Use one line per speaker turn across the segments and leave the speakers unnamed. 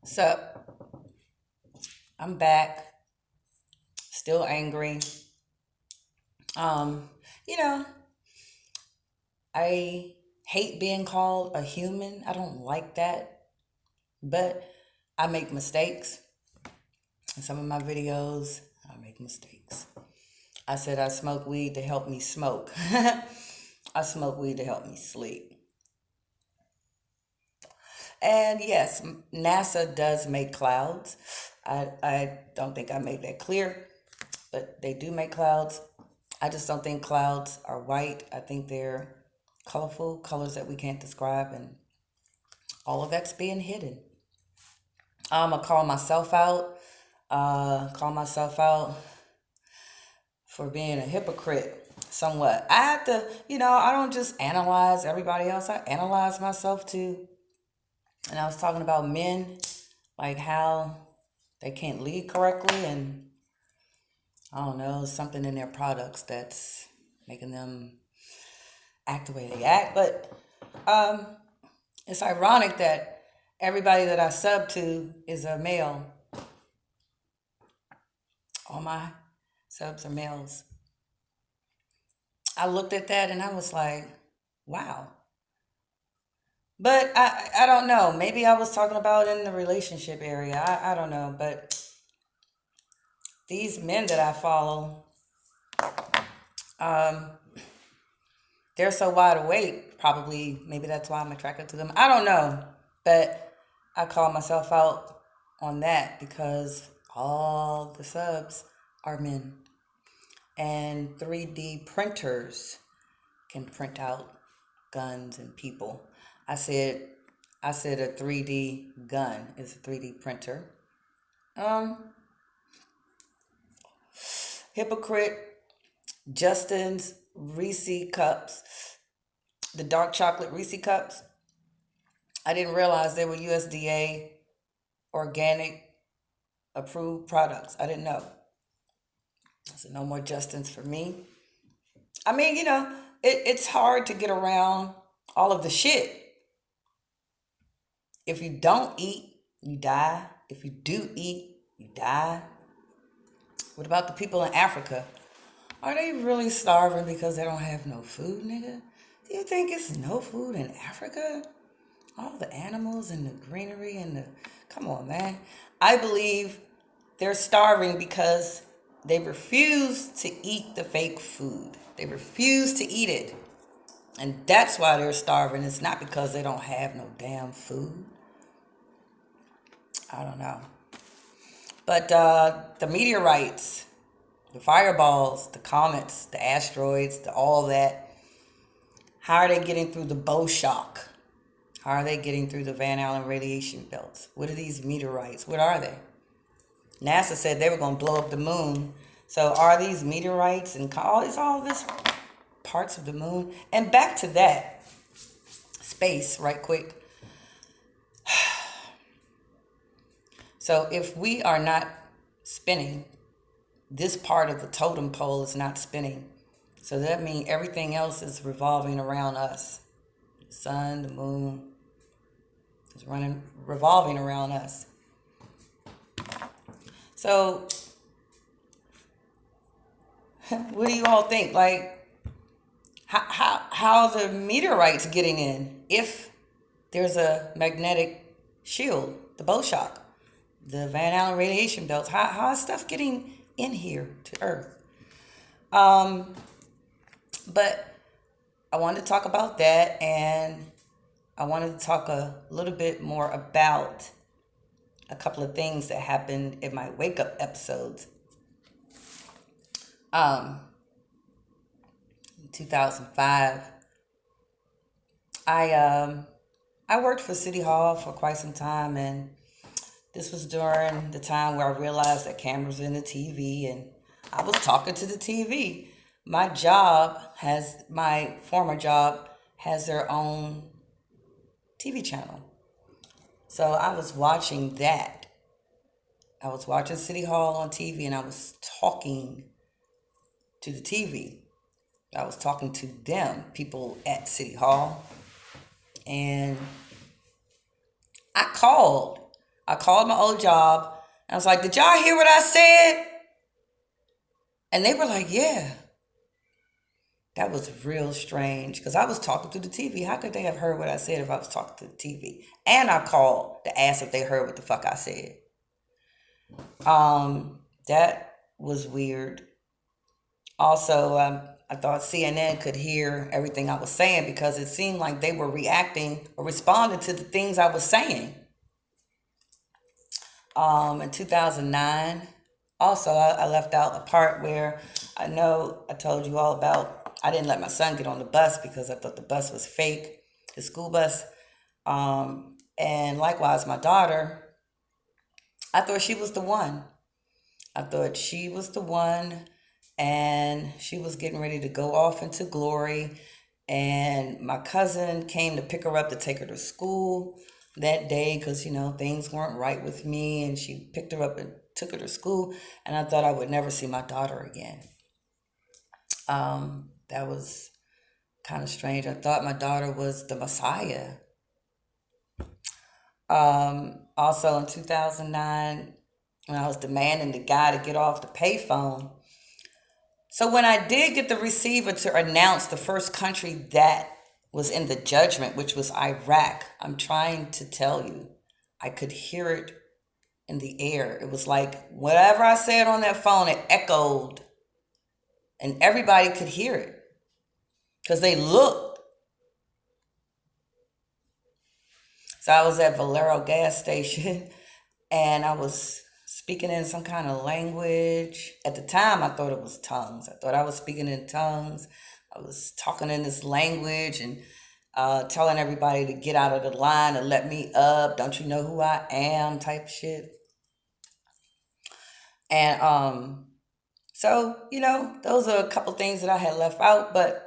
So I'm back, still angry. Um, you know, I hate being called a human. I don't like that, but I make mistakes. In some of my videos, I make mistakes. I said I smoke weed to help me smoke. I smoke weed to help me sleep. And yes, NASA does make clouds. I don't think I made that clear, but they do make clouds. I just don't think clouds are white. I think they're colorful colors that we can't describe, and all of that's being hidden. I'm gonna call myself out. Call myself out for being a hypocrite somewhat. I have to, I don't just analyze everybody else. I analyze myself too. And I was talking about men, like how they can't lead correctly, and I don't know, something in their products that's making them act the way they act. But um, it's ironic that everybody that I sub to is a male. All my subs are males. I looked at that and I was like, wow. But I don't know. Maybe I was talking about in the relationship area. I don't know. But these men that I follow, um, they're so wide awake. Probably, maybe that's why I'm attracted to them. I don't know. But I call myself out on that because all the subs are men. And 3D printers can print out guns and people. I said a 3D gun is a 3D printer. Um, Hypocrite, Justin's Reese cups, the dark chocolate Reese cups. I didn't realize they were USDA organic approved products. I didn't know. So no more Justins for me. I mean, it's hard to get around all of the shit. If you don't eat, you die. If you do eat, you die. What about the people in Africa? Are they really starving because they don't have no food, nigga? Do you think it's no food in Africa? All the animals and the greenery and the... Come on, man. I believe they're starving because they refuse to eat the fake food. They refuse to eat it. And that's why they're starving. It's not because they don't have no damn food. I don't know. But the meteorites, the fireballs, the comets, the asteroids, all that, how are they getting through the bow shock? How are they getting through the Van Allen radiation belts? What are these meteorites? What are they? NASA said they were going to blow up the moon. So are these meteorites and all this parts of the moon? And back to that, space, right quick. So if we are not spinning, this part of the totem pole is not spinning. So that means everything else is revolving around us. The sun, the moon is revolving around us. So what do you all think? Like, how the meteorites getting in if there's a magnetic shield, the bow shock, the Van Allen radiation belts? How is stuff getting in here to Earth? But I wanted to talk about that, and I wanted to talk a little bit more about a couple of things that happened in my wake up episodes. In 2005, I worked for City Hall for quite some time, and this was during the time where I realized that cameras were in the TV, and I was talking to the TV. My former job has their own TV channel. So I was watching that. I was watching City Hall on TV, and I was talking to the TV. I was talking to them, people at City Hall. And I called I called my old job and I was like, did y'all hear what I said? And they were like, yeah. That was real strange because I was talking through the TV. How could they have heard what I said if I was talking through the TV? And I called to ask if they heard what the fuck I said. That was weird. Also, I thought CNN could hear everything I was saying because it seemed like they were reacting or responding to the things I was saying. In 2009, also, I left out a part where I know I told you all about. I didn't let my son get on the bus because I thought the bus was fake, the school bus. And likewise, my daughter, I thought she was the one. I thought she was the one, and she was getting ready to go off into glory. And my cousin came to pick her up to take her to school that day because, things weren't right with me. And she picked her up and took her to school. And I thought I would never see my daughter again. That was kind of strange. I thought my daughter was the Messiah. Also in 2009, when I was demanding the guy to get off the payphone. So when I did get the receiver to announce the first country that was in the judgment, which was Iraq, I'm trying to tell you, I could hear it in the air. It was like whatever I said on that phone, it echoed. And everybody could hear it because they looked. So I was at Valero gas station and I was speaking in some kind of language. At the time, I thought it was tongues. I thought I was speaking in tongues. I was talking in this language and telling everybody to get out of the line and let me up. Don't you know who I am? Type shit. And so, those are a couple things that I had left out. But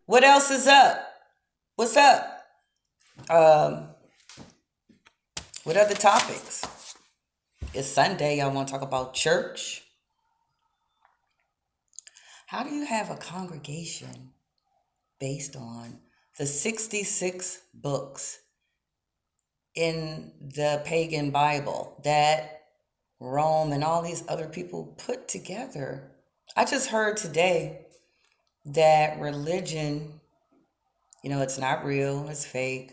what else is up? What's up? What other topics? It's Sunday. I want to talk about church. How do you have a congregation based on the 66 books in the pagan Bible that Rome and all these other people put together? I just heard today that religion, it's not real, it's fake.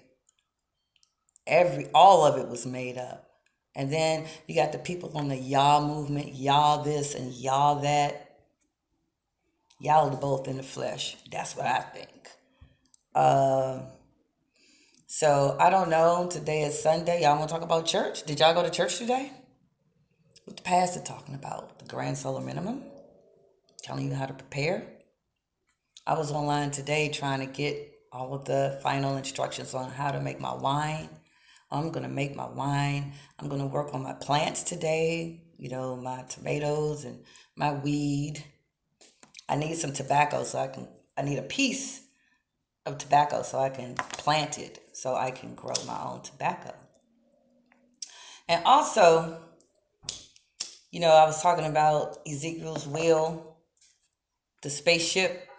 All of it was made up. And then you got the people on the y'all movement, y'all this and y'all that. Y'all are both in the flesh. That's what I think. So I don't know. Today is Sunday. Y'all want to talk about church? Did y'all go to church today? What the pastor talking about? The grand solar minimum? Telling you how to prepare? I was online today trying to get all of the final instructions on how to make my wine. I'm going to make my wine. I'm going to work on my plants today. My tomatoes and my weed. I need some tobacco I need a piece of tobacco so I can plant it so I can grow my own tobacco. And also, I was talking about Ezekiel's wheel, the spaceship.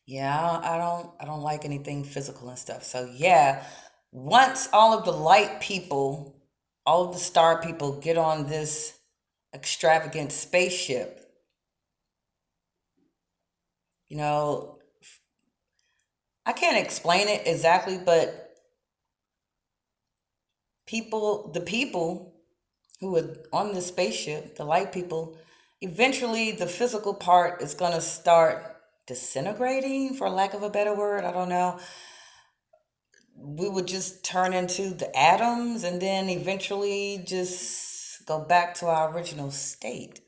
Yeah, I don't like anything physical and stuff. So yeah, once all of the light people, all of the star people get on this extravagant spaceship, I can't explain it exactly, but the people who are on the spaceship, the light people, eventually the physical part is going to start disintegrating, for lack of a better word. I don't know. We would just turn into the atoms and then eventually just go back to our original state.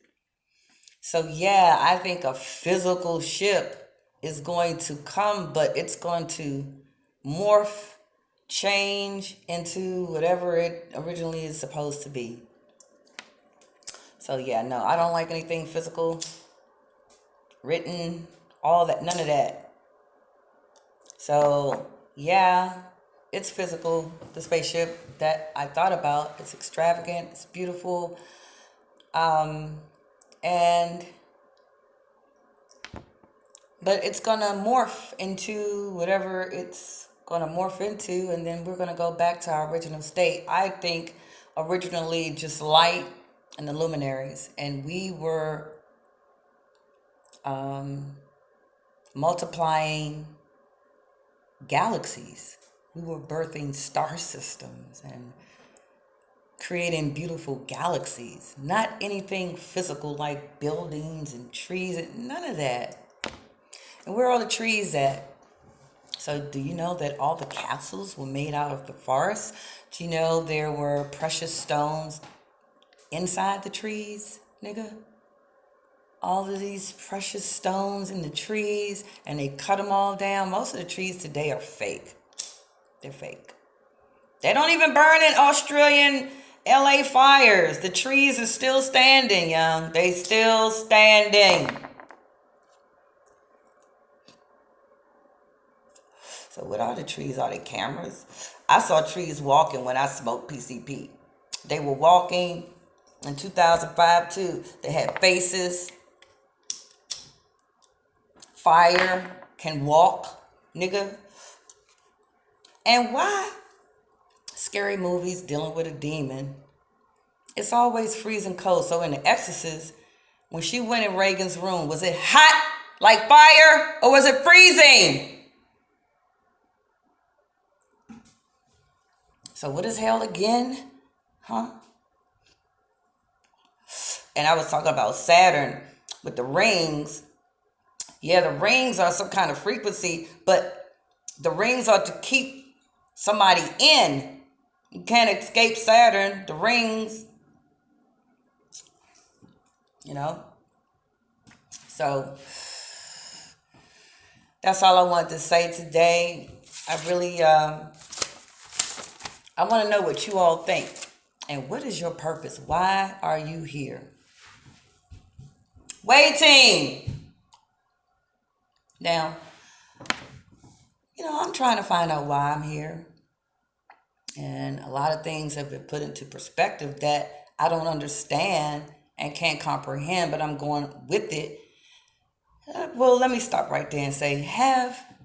So yeah, I think a physical ship is going to come, but it's going to morph, change into whatever it originally is supposed to be. So yeah, no, I don't like anything physical, written, all that, none of that. So yeah, it's physical, the spaceship that I thought about. It's extravagant, it's beautiful, but it's gonna morph into whatever it's going to morph into, and then we're going to go back to our original state. I think originally just light and the luminaries, and we were multiplying galaxies. We were birthing star systems and creating beautiful galaxies, not anything physical like buildings and trees, none of that. And where are all the trees at? So do you know that all the castles were made out of the forest? Do you know there were precious stones inside the trees, nigga? All of these precious stones in the trees, and they cut them all down. Most of the trees today are fake. They're fake. They don't even burn in Australian LA fires. The trees are still standing, young. They still standing. So what are the trees? Are they cameras? I saw trees walking when I smoked PCP. They were walking in 2005 too. They had faces. Fire can walk, nigga. And why? Scary movies dealing with a demon. It's always freezing cold. So in The Exorcist, when she went in Reagan's room, was it hot like fire or was it freezing? So what is hell again? Huh? And I was talking about Saturn with the rings. Yeah, the rings are some kind of frequency, but the rings are to keep somebody in. You can't escape Saturn, the rings, you know. So that's all I wanted to say today. I really, I want to know what you all think. And what is your purpose? Why are you here? Waiting. Now, I'm trying to find out why I'm here. And a lot of things have been put into perspective that I don't understand and can't comprehend, but I'm going with it. Well, let me stop right there and say,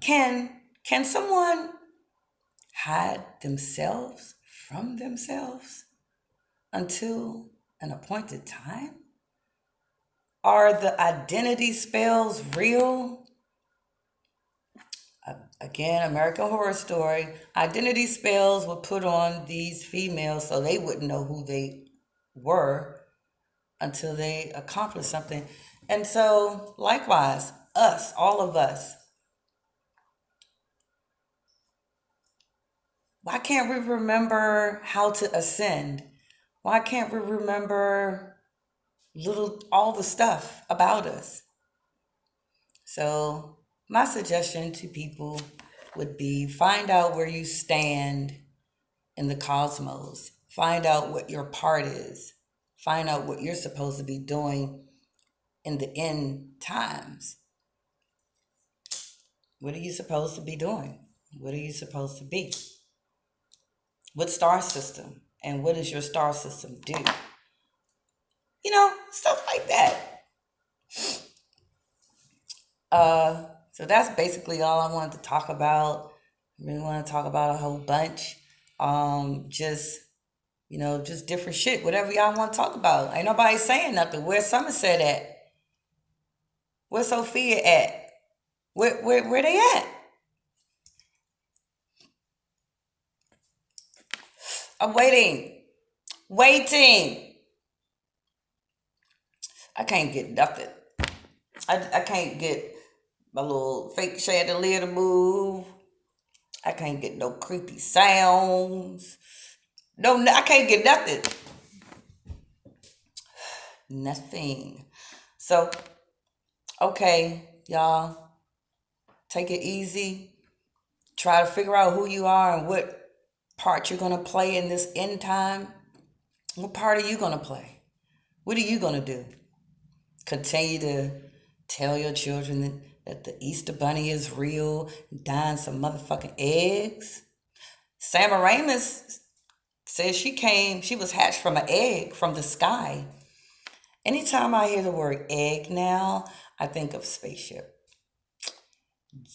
can someone hide themselves from themselves until an appointed time? Are the identity spells real? Again, American Horror Story. Identity spells were put on these females so they wouldn't know who they were until they accomplished something. And so, likewise, us, all of us, why can't we remember how to ascend? Why can't we remember all the stuff about us? So my suggestion to people would be find out where you stand in the cosmos. Find out what your part is. Find out what you're supposed to be doing in the end times. What are you supposed to be doing? What are you supposed to be? What star system? And what does your star system do? Stuff like that. So that's basically all I wanted to talk about. I really want to talk about a whole bunch. Just different shit, whatever y'all want to talk about. Ain't nobody saying nothing. Where's Somerset at? Where's Sophia at? Where they at? I'm waiting. I can't get nothing. I can't get my little fake chandelier to move. I can't get no creepy sounds. No, I can't get nothing. Nothing. So, okay, y'all, take it easy. Try to figure out who you are and what part you're going to play in this end time. What part are you going to play? What are you going to do? Continue to tell your children that the Easter Bunny is real, dyeing some motherfucking eggs? Sam Ramis says she was hatched from an egg from the sky. Anytime I hear the word egg now, I think of spaceship.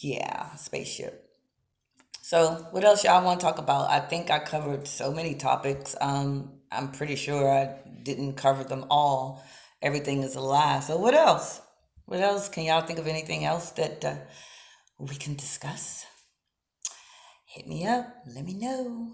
Yeah, spaceship. So, what else y'all want to talk about? I think I covered so many topics. I'm pretty sure I didn't cover them all. Everything is a lie. So, what else? What else? Can y'all think of anything else that we can discuss? Hit me up. Let me know.